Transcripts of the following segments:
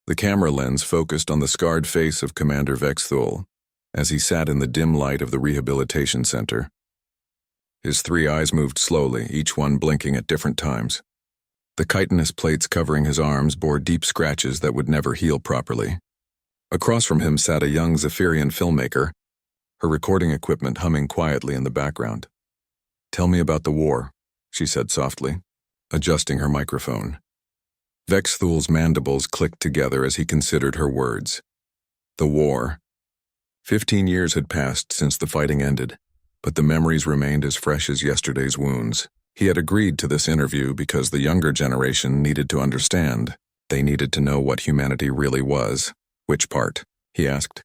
The camera lens focused on the scarred face of Commander Vexthul as he sat in the dim light of the rehabilitation center. His three eyes moved slowly, each one blinking at different times. The chitinous plates covering his arms bore deep scratches that would never heal properly. Across from him sat a young Zephyrian filmmaker, her recording equipment humming quietly in the background. "Tell me about the war," she said softly, adjusting her microphone. Vexthul's mandibles clicked together as he considered her words. The war. 15 years had passed since the fighting ended, but the memories remained as fresh as yesterday's wounds. He had agreed to this interview because the younger generation needed to understand. They needed to know what humanity really was. "Which part?" he asked,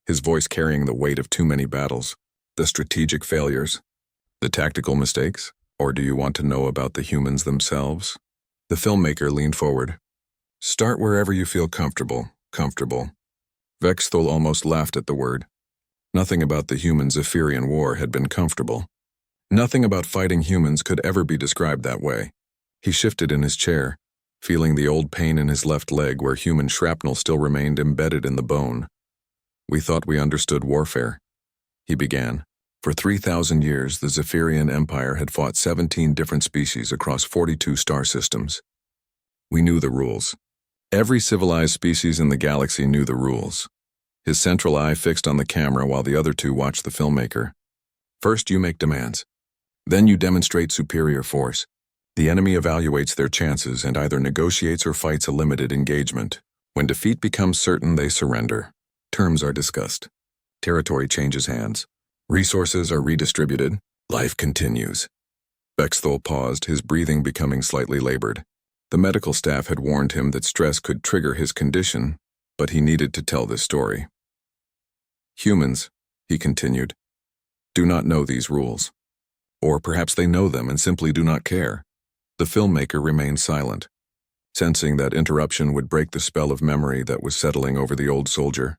his voice carrying the weight of too many battles. "The strategic failures? The tactical mistakes? Or do you want to know about the humans themselves?" The filmmaker leaned forward. "Start wherever you feel comfortable." Comfortable. Vexthul almost laughed at the word. Nothing about the human Zephyrian war had been comfortable. Nothing about fighting humans could ever be described that way. He shifted in his chair, feeling the old pain in his left leg where human shrapnel still remained embedded in the bone. "We thought we understood warfare," he began. "For 3,000 years, the Zephyrian Empire had fought 17 different species across 42 star systems. We knew the rules. Every civilized species in the galaxy knew the rules." His central eye fixed on the camera while the other two watched the filmmaker. "First, you make demands. Then you demonstrate superior force. The enemy evaluates their chances and either negotiates or fights a limited engagement. When defeat becomes certain, they surrender. Terms are discussed. Territory changes hands. Resources are redistributed. Life continues." Vexthul paused, his breathing becoming slightly labored. The medical staff had warned him that stress could trigger his condition, but he needed to tell this story. "Humans," he continued, "do not know these rules. Or perhaps they know them and simply do not care." The filmmaker remained silent, sensing that interruption would break the spell of memory that was settling over the old soldier.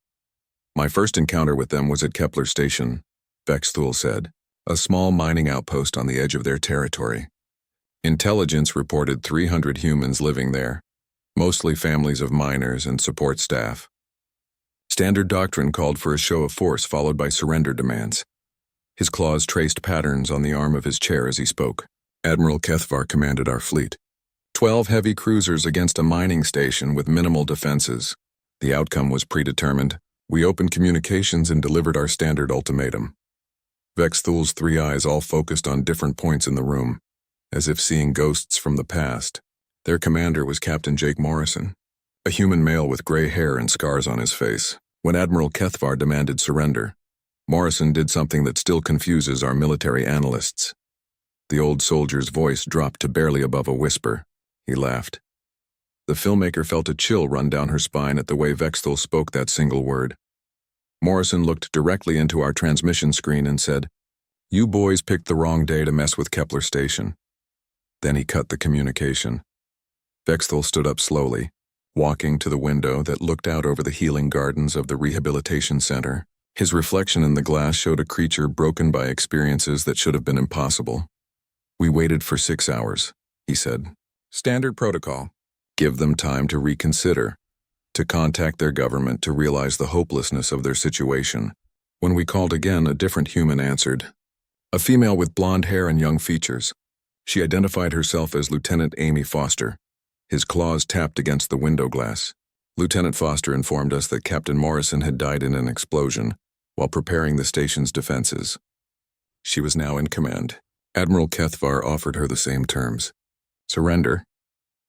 "My first encounter with them was at Kepler Station," Vexthul said, "a small mining outpost on the edge of their territory. Intelligence reported 300 humans living there, mostly families of miners and support staff. Standard doctrine called for a show of force followed by surrender demands." His claws traced patterns on the arm of his chair as he spoke. "Admiral Kethvar commanded our fleet. 12 heavy cruisers against a mining station with minimal defenses. The outcome was predetermined. We opened communications and delivered our standard ultimatum." Vexthul's three eyes all focused on different points in the room, as if seeing ghosts from the past. Their commander was Captain Jake Morrison, a human male with gray hair and scars on his face. When Admiral Kethvar demanded surrender, Morrison did something that still confuses our military analysts. The old soldier's voice dropped to barely above a whisper. He laughed. The filmmaker felt a chill run down her spine at the way Vexthul spoke that single word. Morrison looked directly into our transmission screen and said, "You boys picked the wrong day to mess with Kepler Station." Then he cut the communication. Vexthul stood up slowly, walking to the window that looked out over the healing gardens of the rehabilitation center. His reflection in the glass showed a creature broken by experiences that should have been impossible. "We waited for 6 hours," he said. "Standard protocol. Give them time to reconsider, to contact their government to realize the hopelessness of their situation. When we called again, a different human answered. A female with blonde hair and young features. She identified herself as Lieutenant Amy Foster." His claws tapped against the window glass. Lieutenant Foster informed us that Captain Morrison had died in an explosion while preparing the station's defenses. She was now in command. Admiral Kethvar offered her the same terms. Surrender,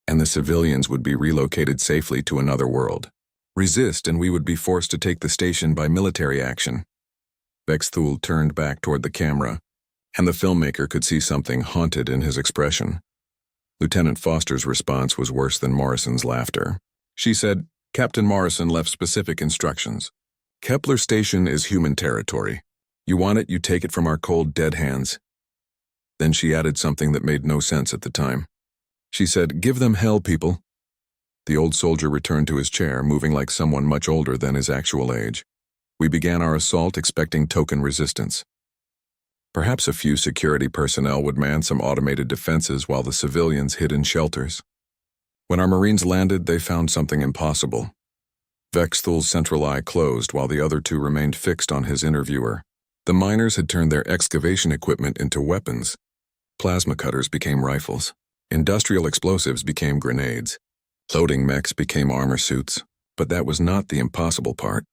and the civilians would be relocated safely to another world. Resist, and we would be forced to take the station by military action. Vexthul turned back toward the camera, and the filmmaker could see something haunted in his expression. Lieutenant Foster's response was worse than Morrison's laughter. She said, "Captain Morrison left specific instructions. Kepler Station is human territory. You want it, you take it from our cold, dead hands." Then she added something that made no sense at the time. She said, "Give them hell, people." The old soldier returned to his chair, moving like someone much older than his actual age. We began our assault, expecting token resistance. Perhaps a few security personnel would man some automated defenses while the civilians hid in shelters. When our Marines landed, they found something impossible. Vexthul's central eye closed while the other two remained fixed on his interviewer. The miners had turned their excavation equipment into weapons. Plasma cutters became rifles. Industrial explosives became grenades. Loading mechs became armor suits. But that was not the impossible part.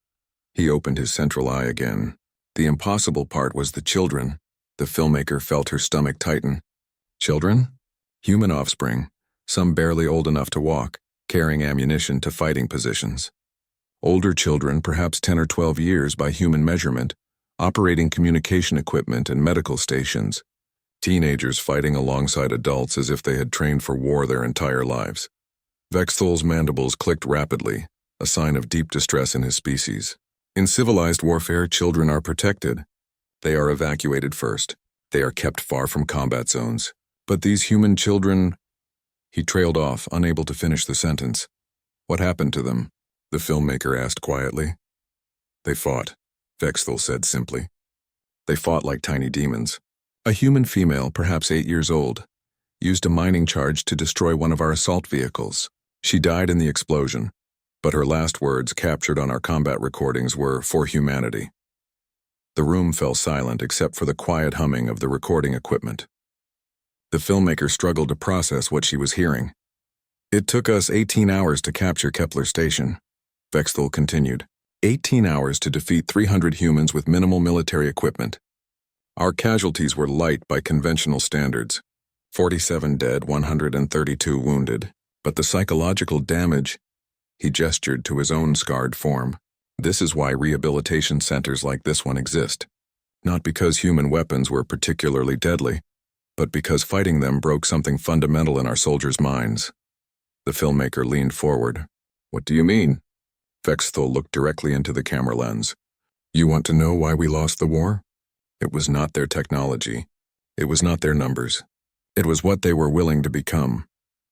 He opened his central eye again. The impossible part was the children. The filmmaker felt her stomach tighten. Children? Human offspring, some barely old enough to walk, carrying ammunition to fighting positions. Older children, perhaps 10 or 12 years by human measurement, operating communication equipment and medical stations. Teenagers fighting alongside adults as if they had trained for war their entire lives. Vexthul's mandibles clicked rapidly, a sign of deep distress in his species. In civilized warfare, children are protected. They are evacuated first. They are kept far from combat zones. But these human children... He trailed off, unable to finish the sentence. What happened to them? The filmmaker asked quietly. They fought, Vexthul said simply. They fought like tiny demons. A human female, perhaps 8 years old, used a mining charge to destroy one of our assault vehicles. She died in the explosion, but her last words captured on our combat recordings were, "For humanity." The room fell silent except for the quiet humming of the recording equipment. The filmmaker struggled to process what she was hearing. It took us 18 hours to capture Kepler Station, Vexthul continued. 18 hours to defeat 300 humans with minimal military equipment. Our casualties were light by conventional standards. 47 dead, 132 wounded. But the psychological damage, he gestured to his own scarred form. This is why rehabilitation centers like this one exist. Not because human weapons were particularly deadly, but because fighting them broke something fundamental in our soldiers' minds. The filmmaker leaned forward. What do you mean? Vexthul looked directly into the camera lens. You want to know why we lost the war? It was not their technology. It was not their numbers. It was what they were willing to become.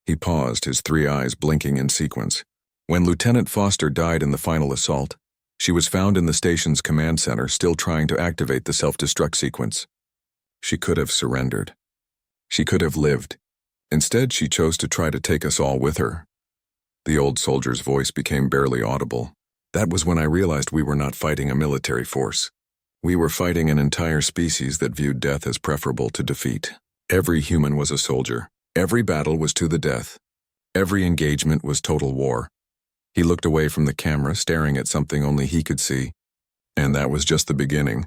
He paused, his 3 eyes blinking in sequence. When Lieutenant Foster died in the final assault, she was found in the station's command center still trying to activate the self-destruct sequence. She could have surrendered. She could have lived. Instead, she chose to try to take us all with her. The old soldier's voice became barely audible. That was when I realized we were not fighting a military force. We were fighting an entire species that viewed death as preferable to defeat. Every human was a soldier. Every battle was to the death. Every engagement was total war. He looked away from the camera, staring at something only he could see. And that was just the beginning.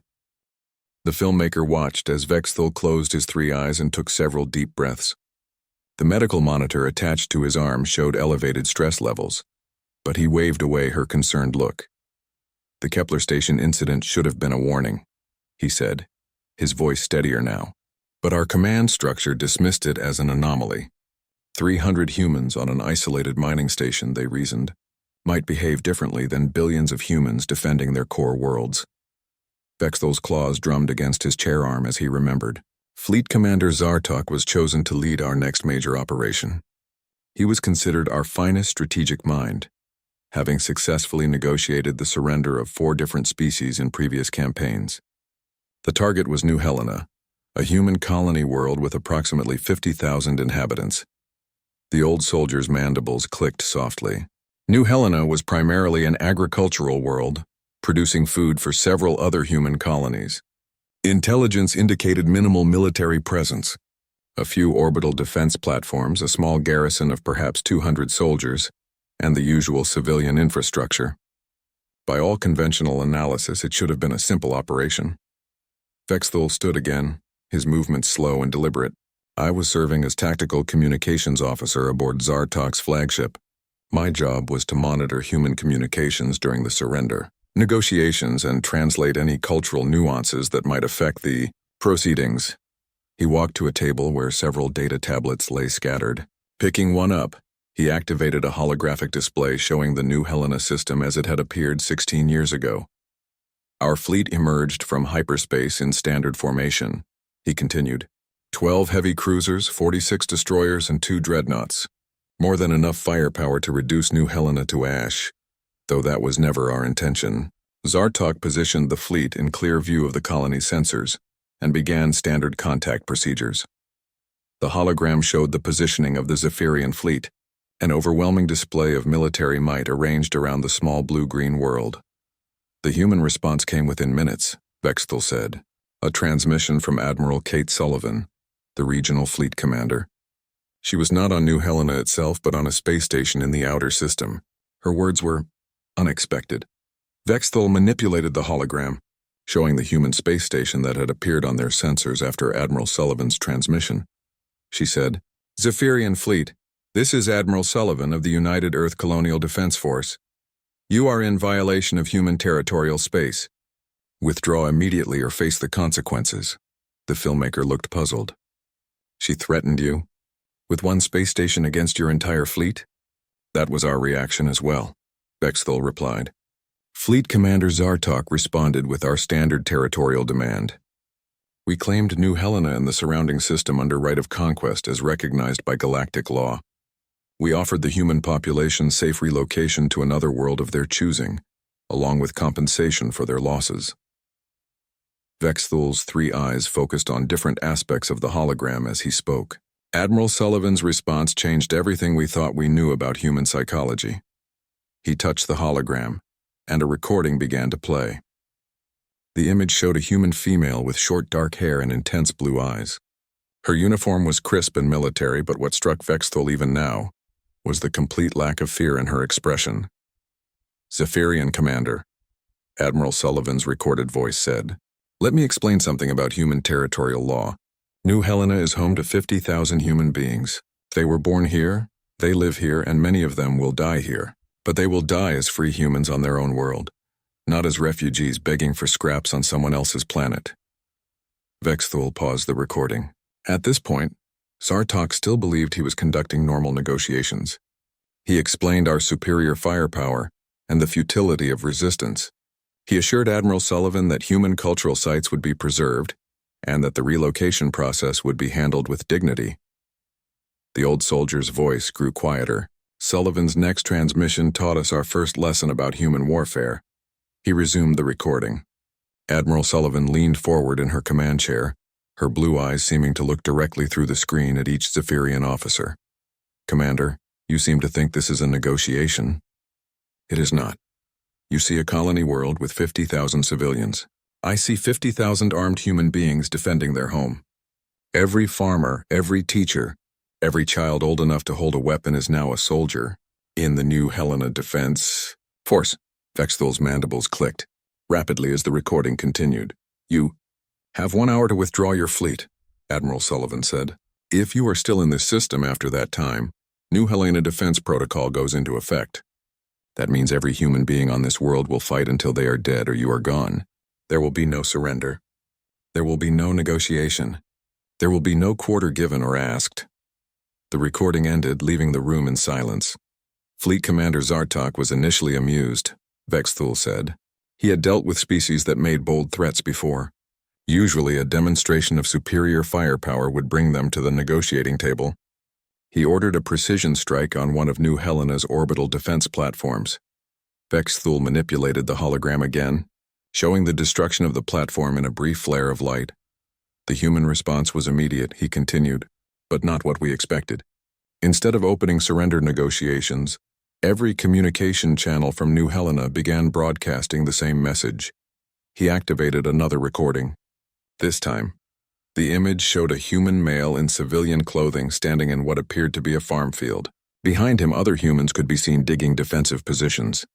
The filmmaker watched as Vexthul closed his 3 eyes and took several deep breaths. The medical monitor attached to his arm showed elevated stress levels, but he waved away her concerned look. The Kepler Station incident should have been a warning, he said, his voice steadier now. But our command structure dismissed it as an anomaly. 300 humans on an isolated mining station, they reasoned, might behave differently than billions of humans defending their core worlds. Vexthul's claws drummed against his chair arm as he remembered. Fleet Commander Zartok was chosen to lead our next major operation. He was considered our finest strategic mind, having successfully negotiated the surrender of 4 different species in previous campaigns. The target was New Helena, a human colony world with approximately 50,000 inhabitants. The old soldier's mandibles clicked softly. New Helena was primarily an agricultural world, producing food for several other human colonies. Intelligence indicated minimal military presence. A few orbital defense platforms, a small garrison of perhaps 200 soldiers, and the usual civilian infrastructure. By all conventional analysis, it should have been a simple operation. Vexthul stood again, his movements slow and deliberate. I was serving as tactical communications officer aboard Zartok's flagship. My job was to monitor human communications during the surrender, negotiations, and translate any cultural nuances that might affect the proceedings. He walked to a table where several data tablets lay scattered. Picking one up, he activated a holographic display showing the New Helena system as it had appeared 16 years ago. Our fleet emerged from hyperspace in standard formation, he continued. 12 heavy cruisers, 46 destroyers, and 2 dreadnoughts. More than enough firepower to reduce New Helena to ash, though that was never our intention. Zartok positioned the fleet in clear view of the colony's sensors and began standard contact procedures. The hologram showed the positioning of the Zephyrian fleet, An overwhelming display of military might arranged around the small blue-green world. The human response came within minutes, Vexthal said. A transmission from Admiral Kate Sullivan, the regional fleet commander. She was not on New Helena itself, but on a space station in the outer system. Her words were unexpected. Vexthal manipulated the hologram, showing the human space station that had appeared on their sensors after Admiral Sullivan's transmission. She said, "Zephyrian Fleet, this is Admiral Sullivan of the United Earth Colonial Defense Force. You are in violation of human territorial space. Withdraw immediately or face the consequences." The filmmaker looked puzzled. "She threatened you? With one space station against your entire fleet?" "That was our reaction as well," Vexthal replied. Fleet Commander Zartok responded with our standard territorial demand. We claimed New Helena and the surrounding system under right of conquest as recognized by galactic law. We offered the human population safe relocation to another world of their choosing, along with compensation for their losses. Vexthal's three eyes focused on different aspects of the hologram as he spoke. Admiral Sullivan's response changed everything we thought we knew about human psychology. He touched the hologram, and a recording began to play. The image showed a human female with short dark hair and intense blue eyes. Her uniform was crisp and military, but what struck Vexthal even now was the complete lack of fear in her expression. "Zephyrian Commander," Admiral Sullivan's recorded voice said, "let me explain something about human territorial law. New Helena is home to 50,000 human beings. They were born here, they live here, and many of them will die here. But they will die as free humans on their own world, not as refugees begging for scraps on someone else's planet." Vexthal paused the recording. At this point, Zartok still believed he was conducting normal negotiations. He explained our superior firepower and the futility of resistance. He assured Admiral Sullivan that human cultural sites would be preserved and that the relocation process would be handled with dignity. The old soldier's voice grew quieter. Sullivan's next transmission taught us our first lesson about human warfare. He resumed the recording. Admiral Sullivan leaned forward in her command chair, her blue eyes seeming to look directly through the screen at each Zephyrian officer. "Commander, you seem to think this is a negotiation. It is not. You see a colony world with 50,000 civilians. I see 50,000 armed human beings defending their home. Every farmer, every teacher, every child old enough to hold a weapon is now a soldier in the New Helena Defense Force." Vexthal's mandibles clicked rapidly as the recording continued. "You have 1 hour to withdraw your fleet," Admiral Sullivan said. "If you are still in this system after that time, New Helena Defense Protocol goes into effect. That means every human being on this world will fight until they are dead or you are gone. There will be no surrender. There will be no negotiation. There will be no quarter given or asked." The recording ended, leaving the room in silence. Fleet Commander Zartok was initially amused, Vexthal said. He had dealt with species that made bold threats before. Usually a demonstration of superior firepower would bring them to the negotiating table. He ordered a precision strike on one of New Helena's orbital defense platforms. Vexthal manipulated the hologram again, showing the destruction of the platform in a brief flare of light. The human response was immediate, he continued, but not what we expected. Instead of opening surrender negotiations, every communication channel from New Helena began broadcasting the same message. He activated another recording. This time, the image showed a human male in civilian clothing standing in what appeared to be a farm field. Behind him, other humans could be seen digging defensive positions.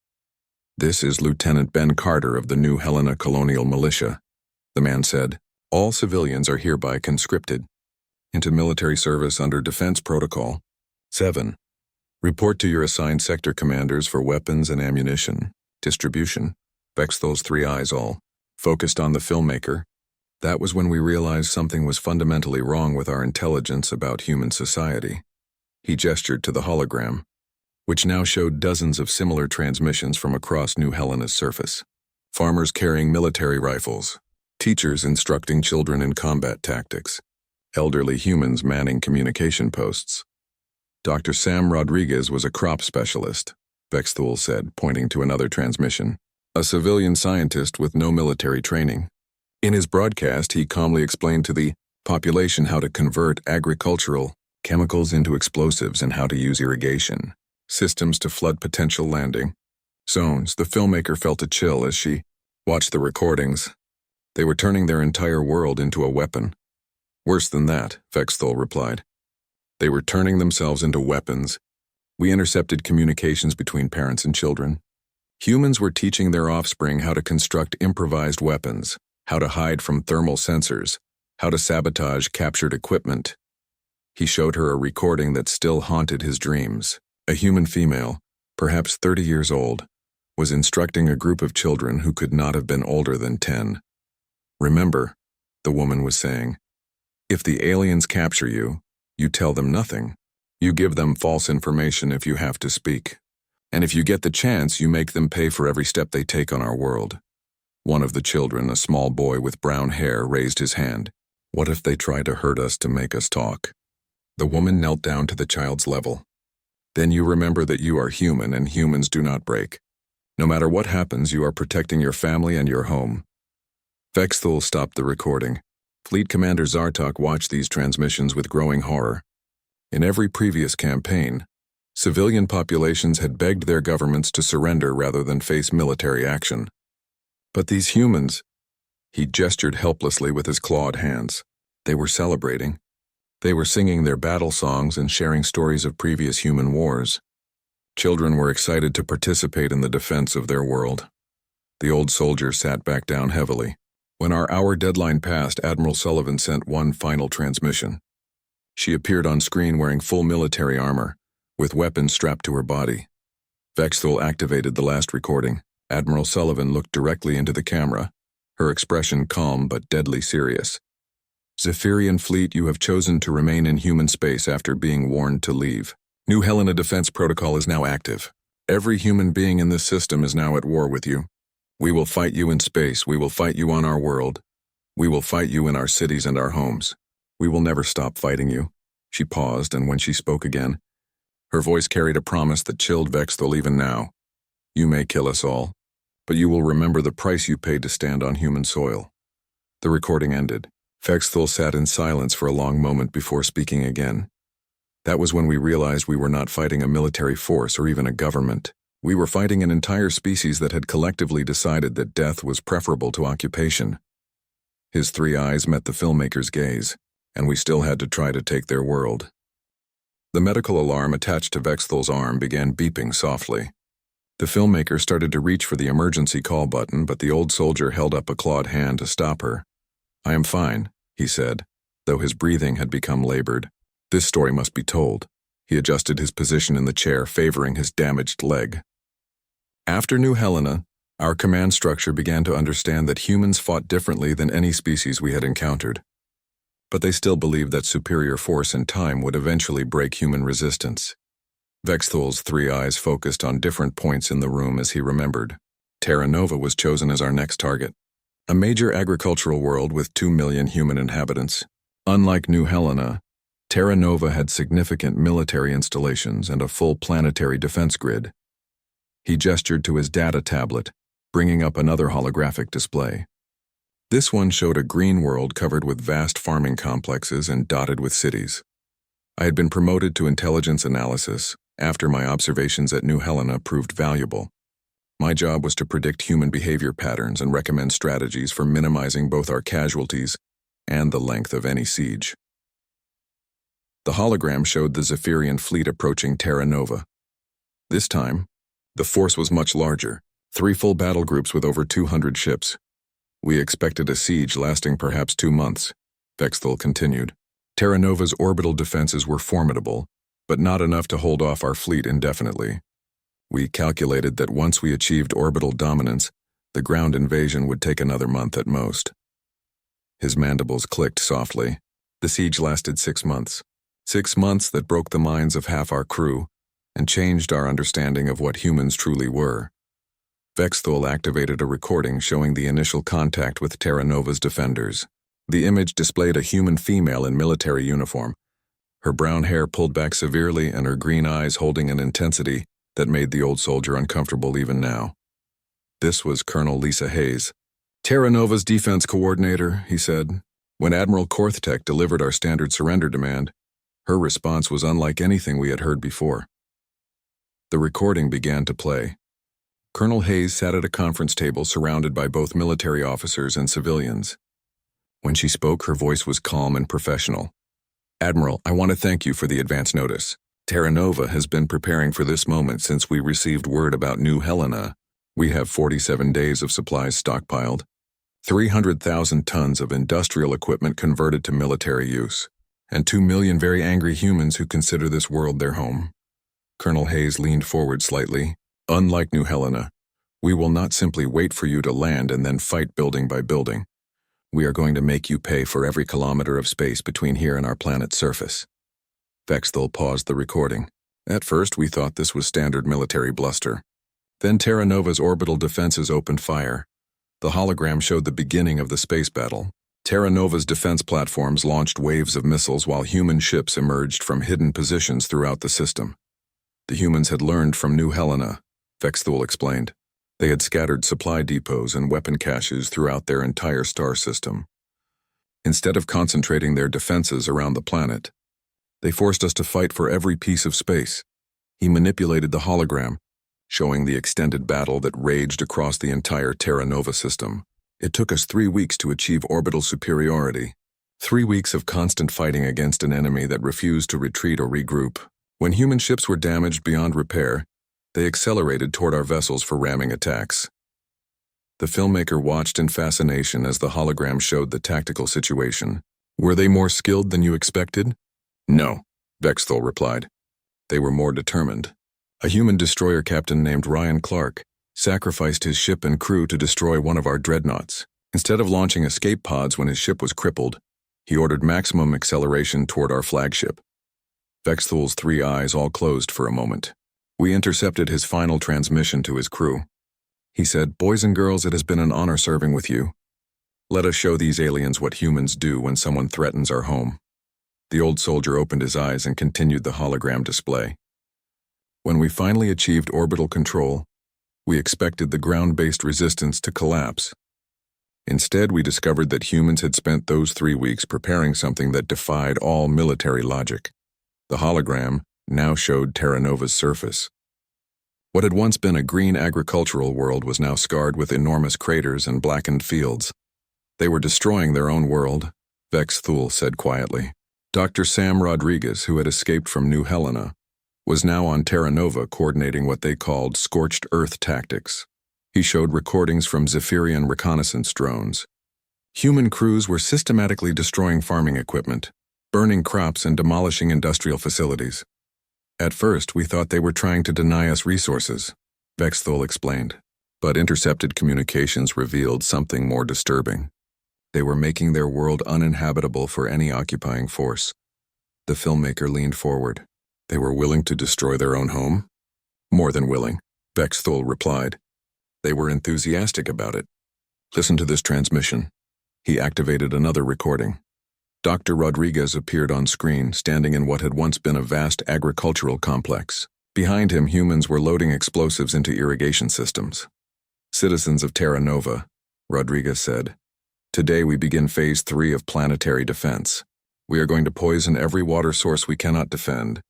"This is Lieutenant Ben Carter of the New Helena Colonial Militia," the man said. "All civilians are hereby conscripted into military service under Defense Protocol 7. Report to your assigned sector commanders for weapons and ammunition distribution." Vexthal's three eyes all focused on the filmmaker. That was when we realized something was fundamentally wrong with our intelligence about human society. He gestured to the hologram, which now showed dozens of similar transmissions from across New Helena's surface. Farmers carrying military rifles, teachers instructing children in combat tactics, elderly humans manning communication posts. Dr. Sam Rodriguez was a crop specialist, Vexthal said, pointing to another transmission. A civilian scientist with no military training. In his broadcast, he calmly explained to the population how to convert agricultural chemicals into explosives and how to use irrigation, systems to flood potential landing zones. The filmmaker felt a chill as she watched the recordings. They were turning their entire world into a weapon. Worse than that, Vexthul replied. They were turning themselves into weapons. We intercepted communications between parents and children. Humans were teaching their offspring how to construct improvised weapons, how to hide from thermal sensors, how to sabotage captured equipment. He showed her a recording that still haunted his dreams. A human female, perhaps 30 years old, was instructing a group of children who could not have been older than 10. Remember, the woman was saying, if the aliens capture you, you tell them nothing. You give them false information if you have to speak. And if you get the chance, you make them pay for every step they take on our world. One of the children, a small boy with brown hair, raised his hand. What if they try to hurt us to make us talk? The woman knelt down to the child's level. Then you remember that you are human and humans do not break. No matter what happens, you are protecting your family and your home. Vexthul stopped the recording. Fleet Commander Zartok watched these transmissions with growing horror. In every previous campaign, civilian populations had begged their governments to surrender rather than face military action. But these humans, he gestured helplessly with his clawed hands. They were celebrating. They were singing their battle songs and sharing stories of previous human wars. Children were excited to participate in the defense of their world. The old soldier sat back down heavily. When our hour deadline passed, Admiral Sullivan sent one final transmission. She appeared on screen wearing full military armor, with weapons strapped to her body. Vexthul activated the last recording. Admiral Sullivan looked directly into the camera, her expression calm but deadly serious. Zephyrian Fleet, you have chosen to remain in human space after being warned to leave. New Helena Defense Protocol is now active. Every human being in this system is now at war with you. We will fight you in space. We will fight you on our world. We will fight you in our cities and our homes. We will never stop fighting you. She paused, and when she spoke again, her voice carried a promise that chilled Vexthul even now. You may kill us all, but you will remember the price you paid to stand on human soil. The recording ended. Vexthul sat in silence for a long moment before speaking again. That was when we realized we were not fighting a military force or even a government. We were fighting an entire species that had collectively decided that death was preferable to occupation. His three eyes met the filmmaker's gaze, and we still had to try to take their world. The medical alarm attached to Vexthul's arm began beeping softly. The filmmaker started to reach for the emergency call button, but the old soldier held up a clawed hand to stop her. I am fine, he said, though his breathing had become labored. This story must be told. He adjusted his position in the chair, favoring his damaged leg. After New Helena, our command structure began to understand that humans fought differently than any species we had encountered. But they still believed that superior force and time would eventually break human resistance. Vexthul's three eyes focused on different points in the room as he remembered. Terra Nova was chosen as our next target. A major agricultural world with 2 million human inhabitants. Unlike New Helena, Terra Nova had significant military installations and a full planetary defense grid. He gestured to his data tablet, bringing up another holographic display. This one showed a green world covered with vast farming complexes and dotted with cities. I had been promoted to intelligence analysis after my observations at New Helena proved valuable. My job was to predict human behavior patterns and recommend strategies for minimizing both our casualties and the length of any siege. The hologram showed the Zephyrian fleet approaching Terra Nova. This time, the force was much larger, 3 full battle groups with over 200 ships. We expected a siege lasting perhaps 2 months, Vexthul continued. Terra Nova's orbital defenses were formidable, but not enough to hold off our fleet indefinitely. We calculated that once we achieved orbital dominance, the ground invasion would take another month at most. His mandibles clicked softly. The siege lasted 6 months. 6 months that broke the minds of half our crew and changed our understanding of what humans truly were. Vexthul activated a recording showing the initial contact with Terra Nova's defenders. The image displayed a human female in military uniform, her brown hair pulled back severely and her green eyes holding an intensity that made the old soldier uncomfortable even now. This was Colonel Lisa Hayes, Terra Nova's defense coordinator, he said. When Admiral Korthtek delivered our standard surrender demand, Her response was unlike anything we had heard before. The recording began to play. Colonel Hayes sat at a conference table surrounded by both military officers and civilians. When she spoke, her voice was calm and professional. "Admiral, I want to thank you for the advance notice. Terra Nova has been preparing for this moment since we received word about New Helena. We have 47 days of supplies stockpiled, 300,000 tons of industrial equipment converted to military use, and 2 million very angry humans who consider this world their home." Colonel Hayes leaned forward slightly. "Unlike New Helena, we will not simply wait for you to land and then fight building by building. We are going to make you pay for every kilometer of space between here and our planet's surface." Vexthul paused the recording. At first, we thought this was standard military bluster. Then Terra Nova's orbital defenses opened fire. The hologram showed the beginning of the space battle. Terra Nova's defense platforms launched waves of missiles while human ships emerged from hidden positions throughout the system. The humans had learned from New Helena, Vexthul explained. They had scattered supply depots and weapon caches throughout their entire star system. Instead of concentrating their defenses around the planet, they forced us to fight for every piece of space. He manipulated the hologram, showing the extended battle that raged across the entire Terra Nova system. It took us 3 weeks to achieve orbital superiority. 3 weeks of constant fighting against an enemy that refused to retreat or regroup. When human ships were damaged beyond repair, they accelerated toward our vessels for ramming attacks. The filmmaker watched in fascination as the hologram showed the tactical situation. "Were they more skilled than you expected?" "No," Vexthul replied. "They were more determined. A human destroyer captain named Ryan Clark sacrificed his ship and crew to destroy one of our dreadnoughts. Instead of launching escape pods when his ship was crippled, he ordered maximum acceleration toward our flagship." Vexthul's 3 eyes all closed for a moment. We intercepted his final transmission to his crew. He said, "Boys and girls, it has been an honor serving with you. Let us show these aliens what humans do when someone threatens our home." The old soldier opened his eyes and continued the hologram display. "When we finally achieved orbital control, we expected the ground-based resistance to collapse. Instead, we discovered that humans had spent those 3 weeks preparing something that defied all military logic. The hologram now showed Terra Nova's surface. What had once been a green agricultural world was now scarred with enormous craters and blackened fields. They were destroying their own world," Vexthul said quietly. Dr. Sam Rodriguez, who had escaped from New Helena, was now on Terra Nova coordinating what they called scorched earth tactics. He showed recordings from Zephyrian reconnaissance drones. Human crews were systematically destroying farming equipment, burning crops and demolishing industrial facilities. "At first, we thought they were trying to deny us resources," Vexthul explained. But intercepted communications revealed something more disturbing. They were making their world uninhabitable for any occupying force. The filmmaker leaned forward. "They were willing to destroy their own home?" "More than willing," Vexthul replied. "They were enthusiastic about it. Listen to this transmission." He activated another recording. Dr. Rodriguez appeared on screen, standing in what had once been a vast agricultural complex. Behind him, humans were loading explosives into irrigation systems. "Citizens of Terra Nova," Rodriguez said, "today we begin Phase 3 of planetary defense. We are going to poison every water source we cannot defend,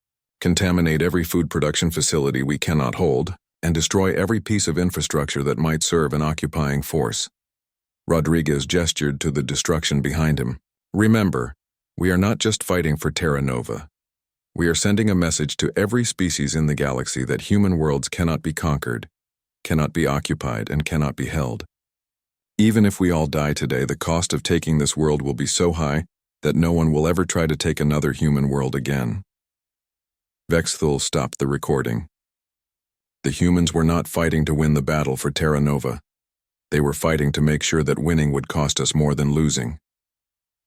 contaminate every food production facility we cannot hold, and destroy every piece of infrastructure that might serve an occupying force." Rodriguez gestured to the destruction behind him. "Remember, we are not just fighting for Terra Nova. We are sending a message to every species in the galaxy that human worlds cannot be conquered, cannot be occupied, and cannot be held. Even if we all die today, the cost of taking this world will be so high that no one will ever try to take another human world again." Vexthul stopped the recording. The humans were not fighting to win the battle for Terra Nova. They were fighting to make sure that winning would cost us more than losing.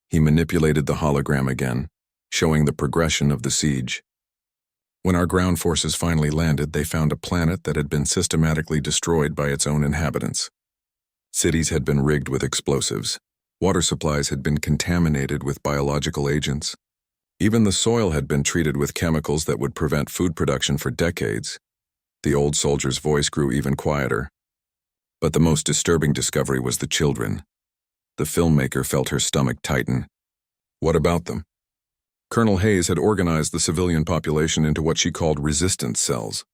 He manipulated the hologram again, showing the progression of the siege. When our ground forces finally landed, they found a planet that had been systematically destroyed by its own inhabitants. Cities had been rigged with explosives. Water supplies had been contaminated with biological agents. Even the soil had been treated with chemicals that would prevent food production for decades. The old soldier's voice grew even quieter. But the most disturbing discovery was the children. The filmmaker felt her stomach tighten. "What about them?" Colonel Hayes had organized the civilian population into what she called resistance cells,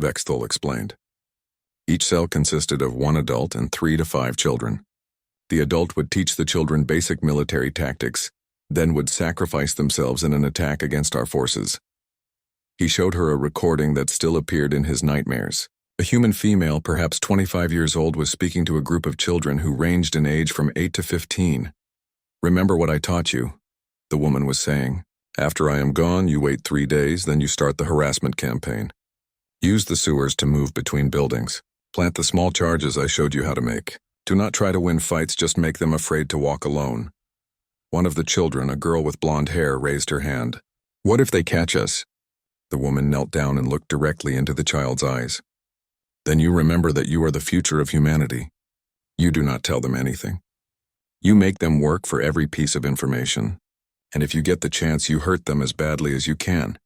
Vexthul explained. Each cell consisted of 1 adult and 3 to 5 children. The adult would teach the children basic military tactics, then would sacrifice themselves in an attack against our forces. He showed her a recording that still appeared in his nightmares. A human female, perhaps 25 years old, was speaking to a group of children who ranged in age from 8 to 15. "Remember what I taught you," the woman was saying. "After I am gone, you wait 3 days, then you start the harassment campaign. Use the sewers to move between buildings. Plant the small charges I showed you how to make. Do not try to win fights, just make them afraid to walk alone." One of the children, a girl with blonde hair, raised her hand. "What if they catch us?" The woman knelt down and looked directly into the child's eyes. "Then you remember that you are the future of humanity. You do not tell them anything. You make them work for every piece of information. And if you get the chance, you hurt them as badly as you can."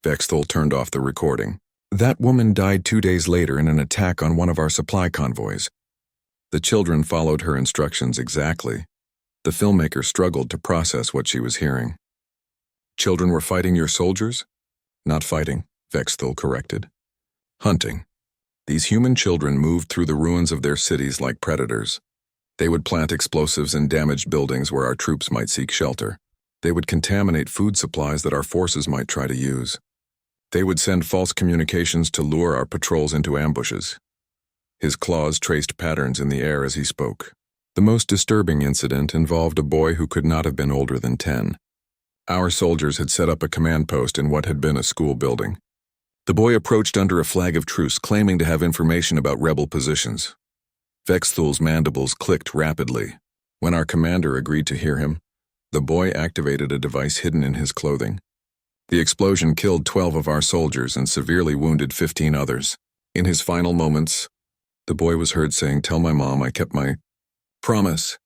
Vexthul turned off the recording. "That woman died 2 days later in an attack on one of our supply convoys." The children followed her instructions exactly. The filmmaker struggled to process what she was hearing. "Children were fighting your soldiers?" "Not fighting," Vexthul corrected. "Hunting. These human children moved through the ruins of their cities like predators. They would plant explosives in damaged buildings where our troops might seek shelter. They would contaminate food supplies that our forces might try to use. They would send false communications to lure our patrols into ambushes." His claws traced patterns in the air as he spoke. The most disturbing incident involved a boy who could not have been older than 10. Our soldiers had set up a command post in what had been a school building. The boy approached under a flag of truce, claiming to have information about rebel positions. Vexthul's mandibles clicked rapidly. When our commander agreed to hear him, the boy activated a device hidden in his clothing. The explosion killed 12 of our soldiers and severely wounded 15 others. In his final moments, the boy was heard saying, "Tell my mom I kept my promise."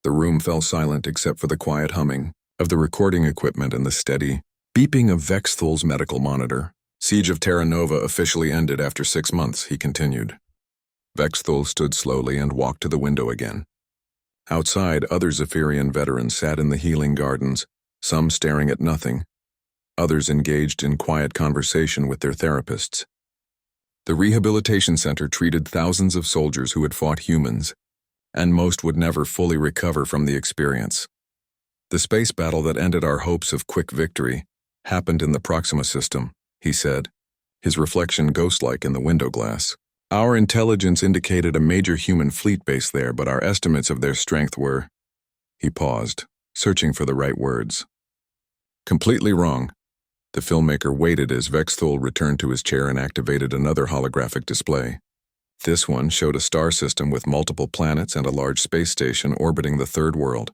The room fell silent except for the quiet humming of the recording equipment and the steady beeping of Vexthul's medical monitor. "Siege of Terra Nova officially ended after 6 months," he continued. Vexthul stood slowly and walked to the window again. Outside, other Zephyrian veterans sat in the healing gardens, some staring at nothing, others engaged in quiet conversation with their therapists. The rehabilitation center treated thousands of soldiers who had fought humans, and most would never fully recover from the experience. The space battle that ended our hopes of quick victory happened in the Proxima system, he said, his reflection ghost-like in the window glass. "Our intelligence indicated a major human fleet base there, but our estimates of their strength were—" He paused, searching for the right words. "Completely wrong." The filmmaker waited as Vexthul returned to his chair and activated another holographic display. This one showed a star system with multiple planets and a large space station orbiting the third world.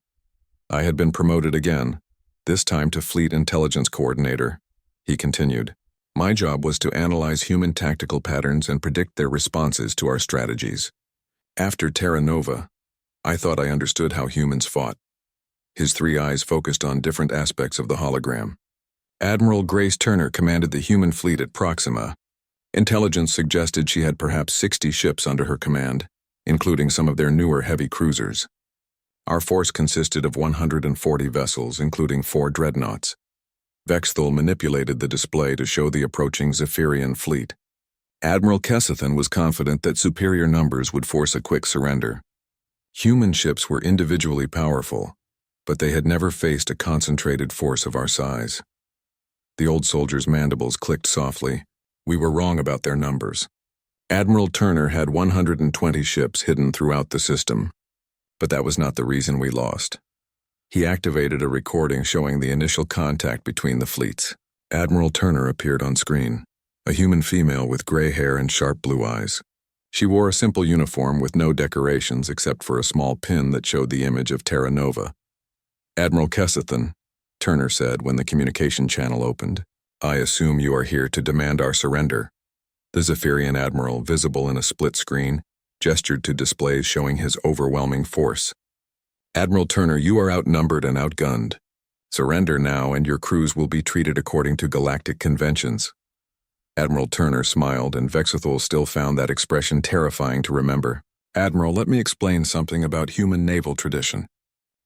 "I had been promoted again, this time to Fleet Intelligence Coordinator," he continued. "My job was to analyze human tactical patterns and predict their responses to our strategies. After Terra Nova, I thought I understood how humans fought." His 3 eyes focused on different aspects of the hologram. Admiral Grace Turner commanded the human fleet at Proxima. Intelligence suggested she had perhaps 60 ships under her command, including some of their newer heavy cruisers. Our force consisted of 140 vessels, including 4 dreadnoughts. Vexthul manipulated the display to show the approaching Zephyrian fleet. Admiral Kessethan was confident that superior numbers would force a quick surrender. Human ships were individually powerful, but they had never faced a concentrated force of our size. The old soldier's mandibles clicked softly. We were wrong about their numbers. Admiral Turner had 120 ships hidden throughout the system, but that was not the reason we lost. He activated a recording showing the initial contact between the fleets. Admiral Turner appeared on screen, a human female with gray hair and sharp blue eyes. She wore a simple uniform with no decorations except for a small pin that showed the image of Terra Nova. "Admiral Kessethan," Turner said when the communication channel opened, "I assume you are here to demand our surrender." The Zephyrian admiral, visible in a split screen, gestured to displays showing his overwhelming force. "Admiral Turner, you are outnumbered and outgunned. Surrender now and your crews will be treated according to galactic conventions." Admiral Turner smiled, and Vexthul still found that expression terrifying to remember. "Admiral, let me explain something about human naval tradition.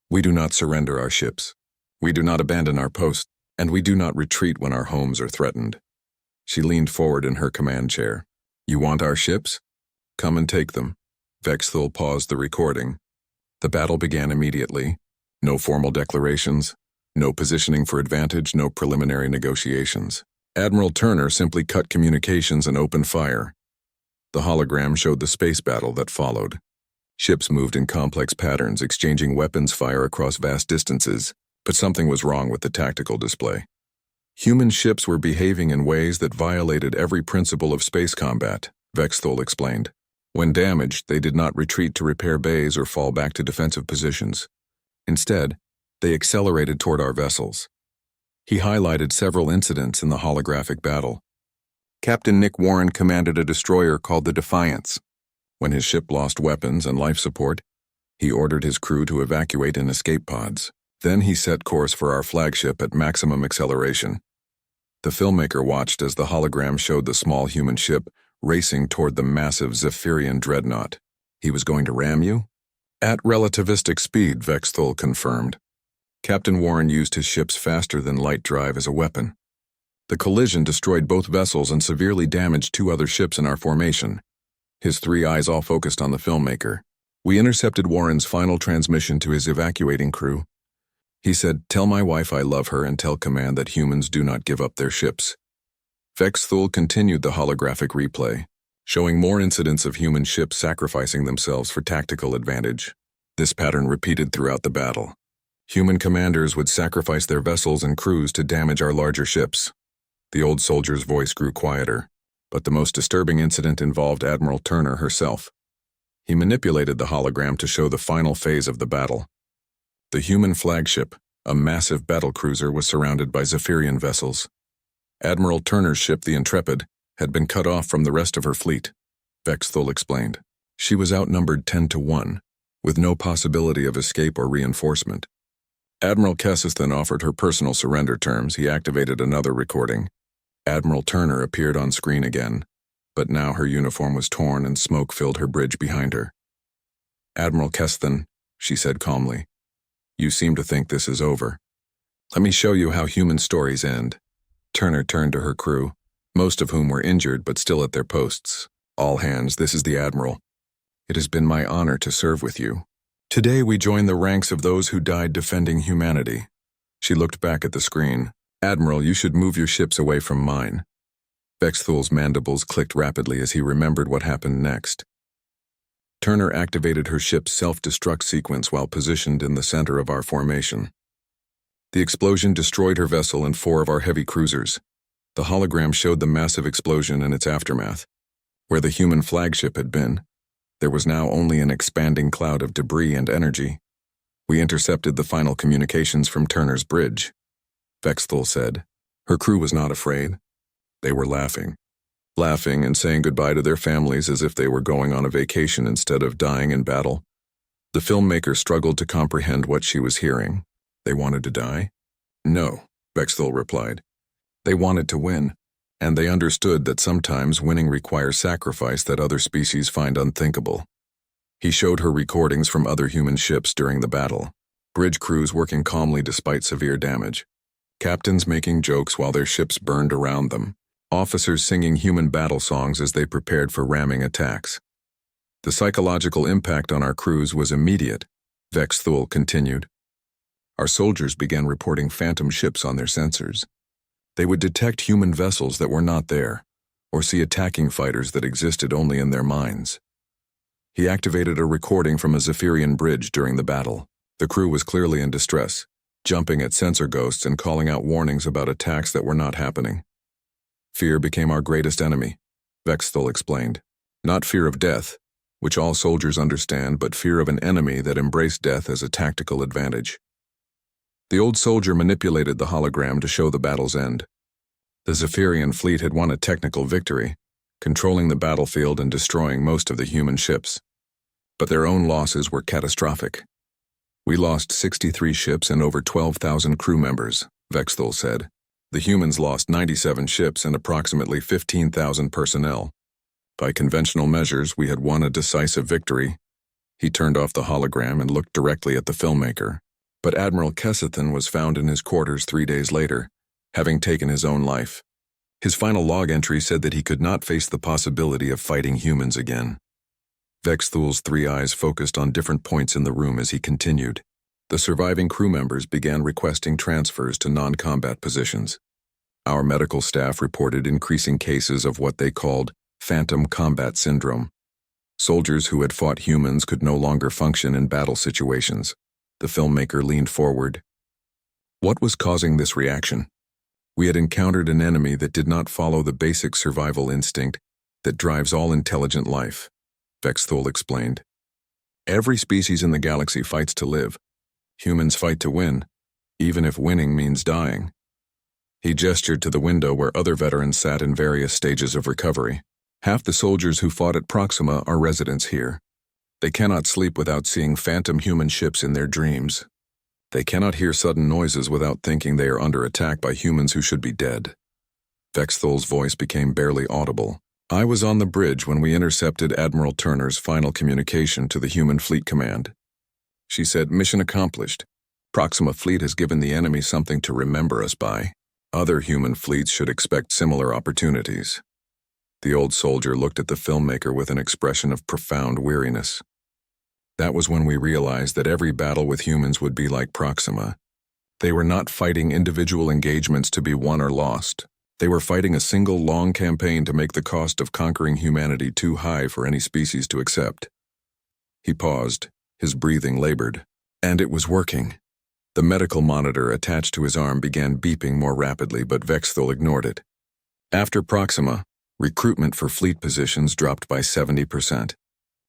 We do not surrender our ships. We do not abandon our posts. And we do not retreat when our homes are threatened. She leaned forward in her command chair. You want our ships? Come and take them. Vexthul paused the recording. The battle began immediately. No formal declarations, no positioning for advantage, no preliminary negotiations. Admiral Turner simply cut communications and opened fire. The hologram showed the space battle that followed. Ships moved in complex patterns, exchanging weapons fire across vast distances, but something was wrong with the tactical display. Human ships were behaving in ways that violated every principle of space combat, Vexthul explained. When damaged, they did not retreat to repair bays or fall back to defensive positions. Instead, they accelerated toward our vessels. He highlighted several incidents in the holographic battle. Captain Nick Warren commanded a destroyer called the Defiance. When his ship lost weapons and life support, he ordered his crew to evacuate in escape pods. Then he set course for our flagship at maximum acceleration. The filmmaker watched as the hologram showed the small human ship racing toward the massive Zephyrian dreadnought. He was going to ram you? At relativistic speed, Vexthul confirmed. Captain Warren used his ship's faster-than-light drive as a weapon. The collision destroyed both vessels and severely damaged 2 other ships in our formation. His 3 eyes all focused on the filmmaker. We intercepted Warren's final transmission to his evacuating crew. He said, "Tell my wife I love her and tell command that humans do not give up their ships." Vexthul continued the holographic replay, showing more incidents of human ships sacrificing themselves for tactical advantage. This pattern repeated throughout the battle. Human commanders would sacrifice their vessels and crews to damage our larger ships. The old soldier's voice grew quieter, but the most disturbing incident involved Admiral Turner herself. He manipulated the hologram to show the final phase of the battle. The human flagship, a massive battlecruiser, was surrounded by Zephyrian vessels. Admiral Turner's ship, the Intrepid, had been cut off from the rest of her fleet, Vexthul explained. She was outnumbered 10-1, with no possibility of escape or reinforcement. Admiral Kessiston offered her personal surrender terms. He activated another recording. Admiral Turner appeared on screen again, but now her uniform was torn and smoke filled her bridge behind her. Admiral Kessiston, she said calmly, you seem to think this is over. Let me show you how human stories end. Turner turned to her crew, most of whom were injured but still at their posts. All hands, this is the Admiral. It has been my honor to serve with you. Today we join the ranks of those who died defending humanity. She looked back at the screen. Admiral, you should move your ships away from mine. Vexthul's mandibles clicked rapidly as he remembered what happened next. Turner activated her ship's self-destruct sequence while positioned in the center of our formation. The explosion destroyed her vessel and 4 of our heavy cruisers. The hologram showed the massive explosion and its aftermath. Where the human flagship had been, there was now only an expanding cloud of debris and energy. We intercepted the final communications from Turner's bridge. Vexthul said. Her crew was not afraid. They were laughing and saying goodbye to their families as if they were going on a vacation instead of dying in battle. The filmmaker struggled to comprehend what she was hearing. They wanted to die? No, Vexthul replied. They wanted to win, and they understood that sometimes winning requires sacrifice that other species find unthinkable. He showed her recordings from other human ships during the battle. Bridge crews working calmly despite severe damage. Captains making jokes while their ships burned around them. Officers singing human battle songs as they prepared for ramming attacks. The psychological impact on our crews was immediate, Vexthul continued. Our soldiers began reporting phantom ships on their sensors. They would detect human vessels that were not there, or see attacking fighters that existed only in their minds. He activated a recording from a Zephyrian bridge during the battle. The crew was clearly in distress, jumping at sensor ghosts and calling out warnings about attacks that were not happening. Fear became our greatest enemy, Vexthul explained. Not fear of death, which all soldiers understand, but fear of an enemy that embraced death as a tactical advantage. The old soldier manipulated the hologram to show the battle's end. The Zephyrian fleet had won a technical victory, controlling the battlefield and destroying most of the human ships. But their own losses were catastrophic. We lost 63 ships and over 12,000 crew members, Vexthul said. The humans lost 97 ships and approximately 15,000 personnel. By conventional measures, we had won a decisive victory. He turned off the hologram and looked directly at the filmmaker. But Admiral Kessithan was found in his quarters 3 days later, having taken his own life. His final log entry said that he could not face the possibility of fighting humans again. Vexthul's three eyes focused on different points in the room as he continued. The surviving crew members began requesting transfers to non-combat positions. Our medical staff reported increasing cases of what they called phantom combat syndrome. Soldiers who had fought humans could no longer function in battle situations. The filmmaker leaned forward. What was causing this reaction? We had encountered an enemy that did not follow the basic survival instinct that drives all intelligent life, Vexthul explained. Every species in the galaxy fights to live. Humans fight to win, even if winning means dying. He gestured to the window where other veterans sat in various stages of recovery. Half the soldiers who fought at Proxima are residents here. They cannot sleep without seeing phantom human ships in their dreams. They cannot hear sudden noises without thinking they are under attack by humans who should be dead. Vexthul's voice became barely audible. I was on the bridge when we intercepted Admiral Turner's final communication to the Human Fleet Command. She said, "Mission accomplished. Proxima Fleet has given the enemy something to remember us by. Other human fleets should expect similar opportunities." The old soldier looked at the filmmaker with an expression of profound weariness. That was when we realized that every battle with humans would be like Proxima. They were not fighting individual engagements to be won or lost. They were fighting a single long campaign to make the cost of conquering humanity too high for any species to accept. He paused, his breathing labored. And it was working. The medical monitor attached to his arm began beeping more rapidly, but Vexthul ignored it. After Proxima, recruitment for fleet positions dropped by 70%.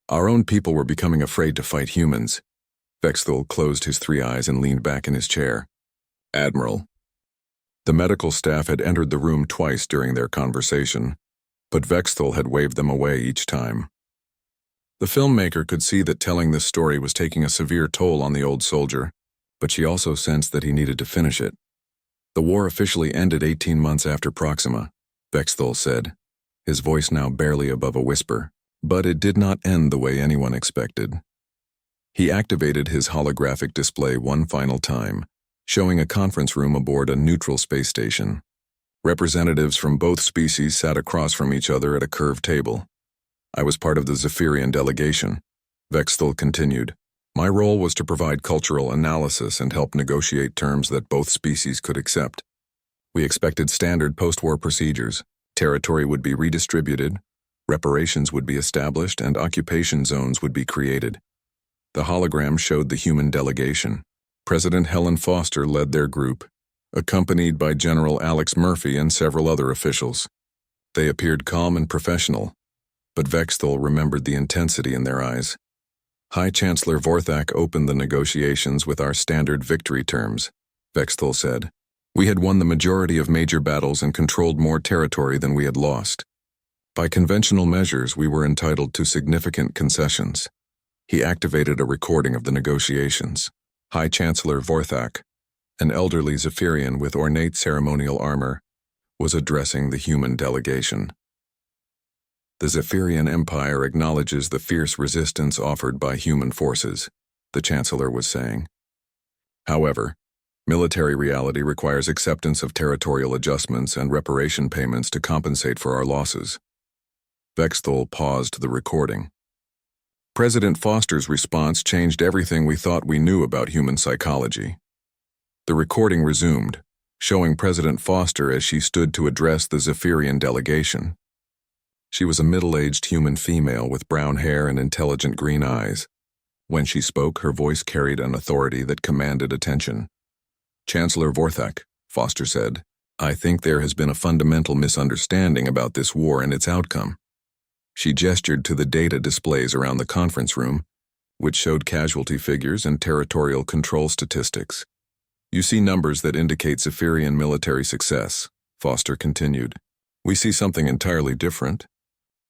Our own people were becoming afraid to fight humans. Vexthul closed his three eyes and leaned back in his chair. Admiral. The medical staff had entered the room twice during their conversation, but Vexthul had waved them away each time. The filmmaker could see that telling this story was taking a severe toll on the old soldier, but she also sensed that he needed to finish it. The war officially ended 18 months after Proxima, Vexthul said, his voice now barely above a whisper. But it did not end the way anyone expected. He activated his holographic display one final time, showing a conference room aboard a neutral space station. Representatives from both species sat across from each other at a curved table. I was part of the Zephyrian delegation, Vexthul continued. My role was to provide cultural analysis and help negotiate terms that both species could accept. We expected standard post-war procedures. Territory would be redistributed, reparations would be established, and occupation zones would be created. The hologram showed the human delegation. President Helen Foster led their group, accompanied by General Alex Murphy and several other officials. They appeared calm and professional, but Vexthul remembered the intensity in their eyes. High Chancellor Vorthak opened the negotiations with our standard victory terms, Vexthul said. We had won the majority of major battles and controlled more territory than we had lost. By conventional measures, we were entitled to significant concessions. He activated a recording of the negotiations. High Chancellor Vorthak, an elderly Zephyrian with ornate ceremonial armor, was addressing the human delegation. The Zephyrian Empire acknowledges the fierce resistance offered by human forces, the Chancellor was saying. However, military reality requires acceptance of territorial adjustments and reparation payments to compensate for our losses. Vexthul paused the recording. President Foster's response changed everything we thought we knew about human psychology. The recording resumed, showing President Foster as she stood to address the Zephyrian delegation. She was a middle-aged human female with brown hair and intelligent green eyes. When she spoke, her voice carried an authority that commanded attention. Chancellor Vorthak, Foster said, I think there has been a fundamental misunderstanding about this war and its outcome. She gestured to the data displays around the conference room, which showed casualty figures and territorial control statistics. You see numbers that indicate Zephyrian military success, Foster continued. We see something entirely different.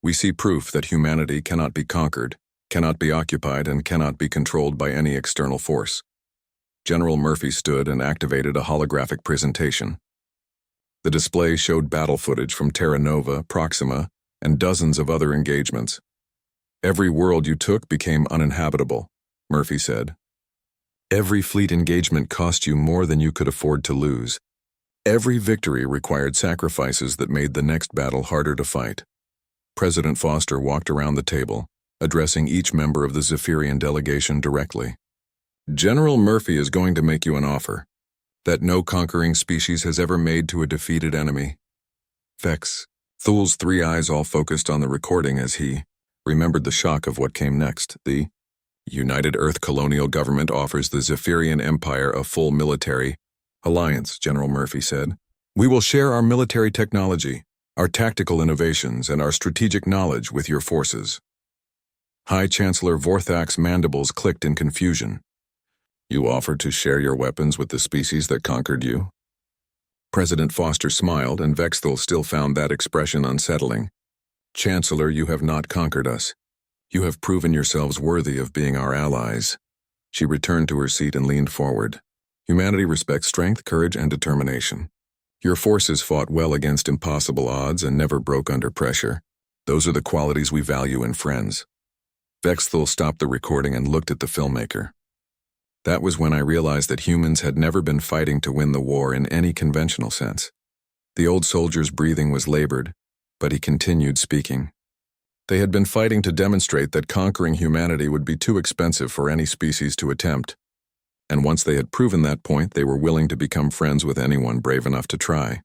We see proof that humanity cannot be conquered, cannot be occupied, and cannot be controlled by any external force. General Murphy stood and activated a holographic presentation. The display showed battle footage from Terra Nova, Proxima, and dozens of other engagements. Every world you took became uninhabitable, Murphy said. Every fleet engagement cost you more than you could afford to lose. Every victory required sacrifices that made the next battle harder to fight. President Foster walked around the table, addressing each member of the Zephyrian delegation directly. General Murphy is going to make you an offer that no conquering species has ever made to a defeated enemy. Vex Thul's three eyes all focused on the recording as he remembered the shock of what came next. The United Earth Colonial Government offers the Zephyrian Empire a full military alliance, General Murphy said. We will share our military technology, our tactical innovations, and our strategic knowledge with your forces. High Chancellor Vorthak's mandibles clicked in confusion. You offered to share your weapons with the species that conquered you? President Foster smiled, and Vexthul still found that expression unsettling. Chancellor, you have not conquered us. You have proven yourselves worthy of being our allies. She returned to her seat and leaned forward. Humanity respects strength, courage, and determination. Your forces fought well against impossible odds and never broke under pressure. Those are the qualities we value in friends. Vexthul stopped the recording and looked at the filmmaker. That was when I realized that humans had never been fighting to win the war in any conventional sense. The old soldier's breathing was labored, but he continued speaking. They had been fighting to demonstrate that conquering humanity would be too expensive for any species to attempt. And once they had proven that point, they were willing to become friends with anyone brave enough to try.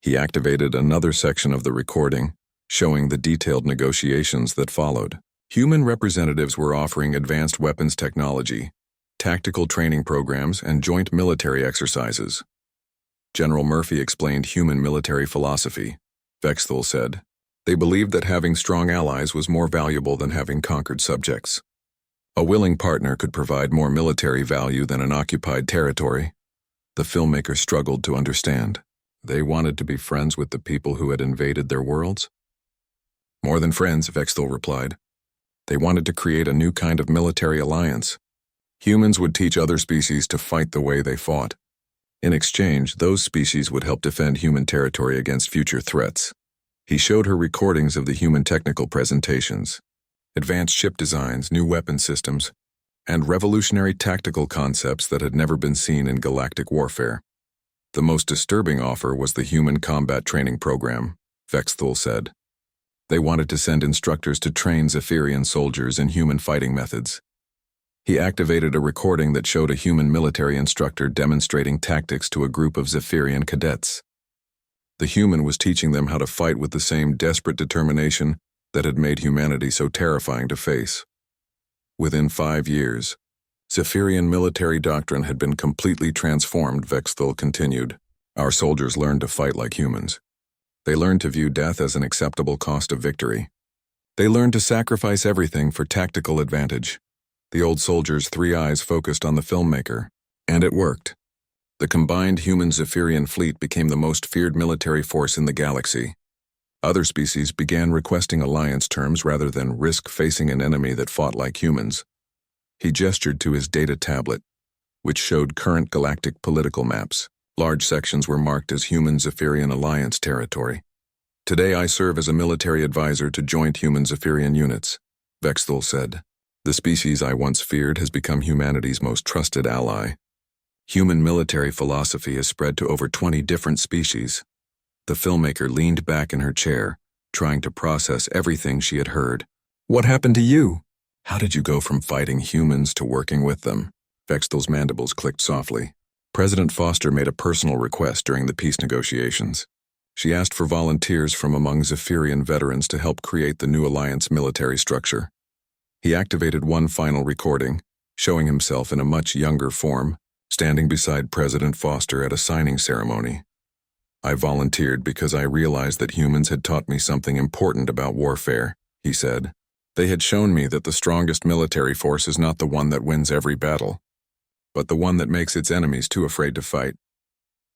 He activated another section of the recording, showing the detailed negotiations that followed. Human representatives were offering advanced weapons technology, tactical training programs, and joint military exercises. General Murphy explained human military philosophy. Vexthul said, they believed that having strong allies was more valuable than having conquered subjects. A willing partner could provide more military value than an occupied territory. The filmmaker struggled to understand. They wanted to be friends with the people who had invaded their worlds? More than friends, Vexthul replied. They wanted to create a new kind of military alliance. Humans would teach other species to fight the way they fought. In exchange, those species would help defend human territory against future threats. He showed her recordings of the human technical presentations, advanced ship designs, new weapon systems, and revolutionary tactical concepts that had never been seen in galactic warfare. The most disturbing offer was the human combat training program, Vexthul said. They wanted to send instructors to train Zephyrian soldiers in human fighting methods. He activated a recording that showed a human military instructor demonstrating tactics to a group of Zephyrian cadets. The human was teaching them how to fight with the same desperate determination that had made humanity so terrifying to face. Within 5 years, Zephyrian military doctrine had been completely transformed, Vexthul continued. Our soldiers learned to fight like humans. They learned to view death as an acceptable cost of victory. They learned to sacrifice everything for tactical advantage. The old soldier's three eyes focused on the filmmaker, and it worked. The combined human Zephyrian fleet became the most feared military force in the galaxy. Other species began requesting alliance terms rather than risk facing an enemy that fought like humans. He gestured to his data tablet, which showed current galactic political maps. Large sections were marked as human Zephyrian alliance territory. Today I serve as a military advisor to joint human Zephyrian units, Vexthul said. The species I once feared has become humanity's most trusted ally. Human military philosophy has spread to over 20 different species. The filmmaker leaned back in her chair, trying to process everything she had heard. What happened to you? How did you go from fighting humans to working with them? Vexthul's mandibles clicked softly. President Foster made a personal request during the peace negotiations. She asked for volunteers from among Zephyrian veterans to help create the new alliance military structure. He activated one final recording, showing himself in a much younger form, standing beside President Foster at a signing ceremony. I volunteered because I realized that humans had taught me something important about warfare, he said. They had shown me that the strongest military force is not the one that wins every battle, but the one that makes its enemies too afraid to fight.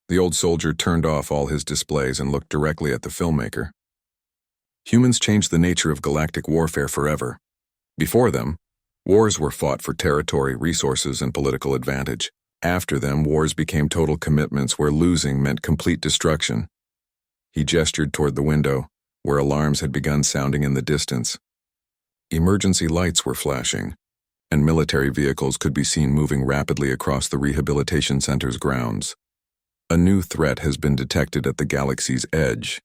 The old soldier turned off all his displays and looked directly at the filmmaker. Humans changed the nature of galactic warfare forever. Before them, wars were fought for territory, resources, and political advantage. After them, wars became total commitments where losing meant complete destruction. He gestured toward the window, where alarms had begun sounding in the distance. Emergency lights were flashing, and military vehicles could be seen moving rapidly across the rehabilitation center's grounds. A new threat has been detected at the galaxy's edge,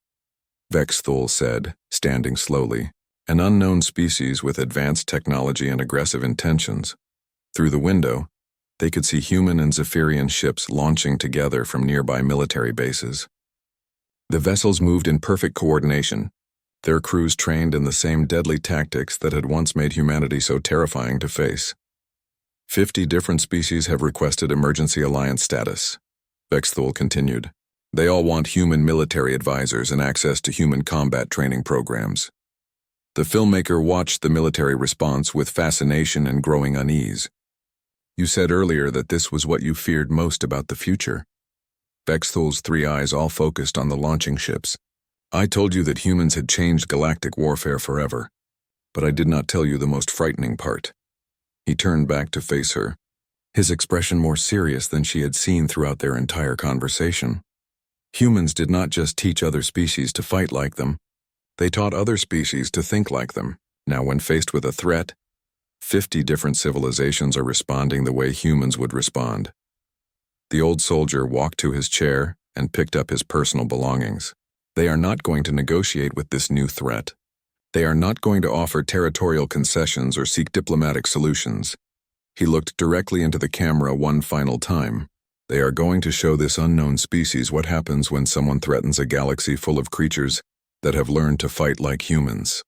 Vexthul said, standing slowly. An unknown species with advanced technology and aggressive intentions. Through the window, they could see human and Zephyrian ships launching together from nearby military bases. The vessels moved in perfect coordination, their crews trained in the same deadly tactics that had once made humanity so terrifying to face. 50 different species have requested emergency alliance status, Vexthul continued. They all want human military advisors and access to human combat training programs. The filmmaker watched the military response with fascination and growing unease. You said earlier that this was what you feared most about the future. Vexthul's three eyes all focused on the launching ships. I told you that humans had changed galactic warfare forever, but I did not tell you the most frightening part. He turned back to face her, his expression more serious than she had seen throughout their entire conversation. Humans did not just teach other species to fight like them, they taught other species to think like them. Now when faced with a threat, 50 different civilizations are responding the way humans would respond. The old soldier walked to his chair and picked up his personal belongings. They are not going to negotiate with this new threat. They are not going to offer territorial concessions or seek diplomatic solutions. He looked directly into the camera one final time. They are going to show this unknown species what happens when someone threatens a galaxy full of creatures that have learned to fight like humans.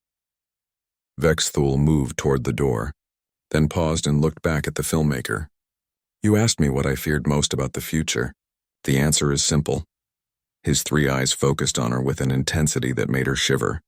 Vexthul moved toward the door, then paused and looked back at the filmmaker. You asked me what I feared most about the future. The answer is simple. His three eyes focused on her with an intensity that made her shiver.